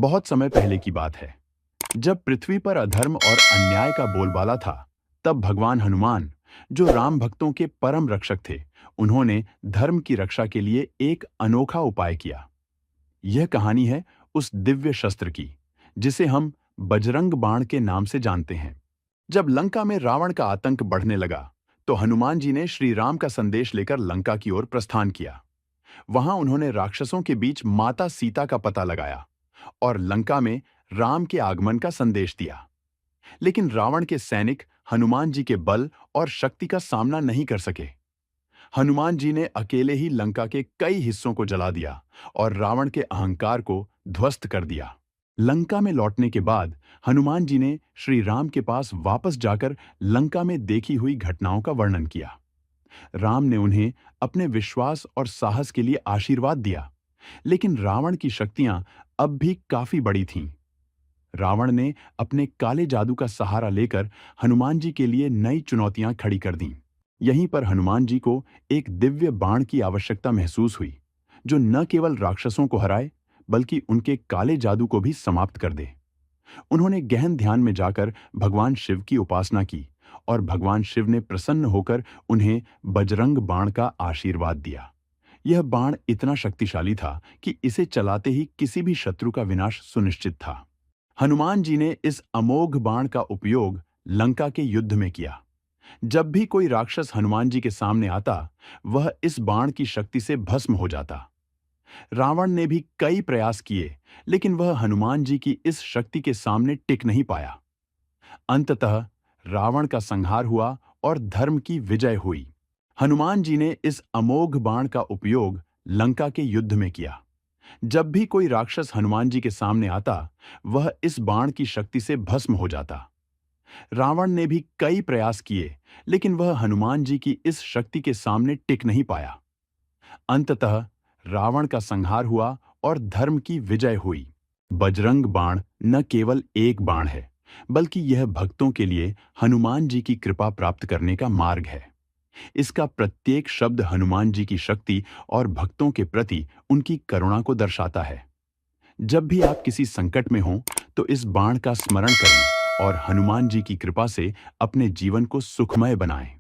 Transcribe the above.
बहुत समय पहले की बात है, जब पृथ्वी पर अधर्म और अन्याय का बोलबाला था, तब भगवान हनुमान, जो राम भक्तों के परम रक्षक थे, उन्होंने धर्म की रक्षा के लिए एक अनोखा उपाय किया। यह कहानी है उस दिव्य शस्त्र की, जिसे हम बजरंग बाण के नाम से जानते हैं। जब लंका में रावण का आतंक बढ़ने लगा, तो हनुमान जी ने श्री राम का संदेश लेकर लंका की ओर प्रस्थान किया। वहां उन्होंने राक्षसों के बीच माता सीता का पता लगाया और लंका में राम के आगमन का संदेश दिया। लेकिन रावण के सैनिक हनुमान जी के बल और शक्ति का सामना नहीं कर सके। हनुमान जी ने अकेले ही लंका के कई हिस्सों को जला दिया और रावण के अहंकार को ध्वस्त कर दिया। लंका में लौटने के बाद हनुमान जी ने श्री राम के पास वापस जाकर लंका में देखी हुई घटनाओं का वर्णन किया। राम ने उन्हें अपने विश्वास और साहस के लिए आशीर्वाद दिया, लेकिन रावण की शक्तियां अब भी काफी बड़ी थीं। रावण ने अपने काले जादू का सहारा लेकर हनुमान जी के लिए नई चुनौतियां खड़ी कर दीं। यहीं पर हनुमान जी को एक दिव्य बाण की आवश्यकता महसूस हुई, जो न केवल राक्षसों को हराए, बल्कि उनके काले जादू को भी समाप्त कर दे। उन्होंने गहन ध्यान में जाकर भगवान शिव की उपासना की और भगवान शिव ने प्रसन्न होकर उन्हें बजरंग बाण का आशीर्वाद दिया। यह बाण इतना शक्तिशाली था कि इसे चलाते ही किसी भी शत्रु का विनाश सुनिश्चित था। हनुमान जी ने इस अमोघ बाण का उपयोग लंका के युद्ध में किया। जब भी कोई राक्षस हनुमान जी के सामने आता, वह इस बाण की शक्ति से भस्म हो जाता। रावण ने भी कई प्रयास किए, लेकिन वह हनुमान जी की इस शक्ति के सामने टिक नहीं पाया। अंततः रावण का संहार हुआ और धर्म की विजय हुई। हनुमान जी ने इस अमोघ बाण का उपयोग लंका के युद्ध में किया। जब भी कोई राक्षस हनुमान जी के सामने आता, वह इस बाण की शक्ति से भस्म हो जाता। रावण ने भी कई प्रयास किए, लेकिन वह हनुमान जी की इस शक्ति के सामने टिक नहीं पाया। अंततः रावण का संहार हुआ और धर्म की विजय हुई। बजरंग बाण न केवल एक बाण है, बल्कि यह भक्तों के लिए हनुमान जी की कृपा प्राप्त करने का मार्ग है। इसका प्रत्येक शब्द हनुमान जी की शक्ति और भक्तों के प्रति उनकी करुणा को दर्शाता है। जब भी आप किसी संकट में हों, तो इस बाण का स्मरण करें और हनुमान जी की कृपा से अपने जीवन को सुखमय बनाएं।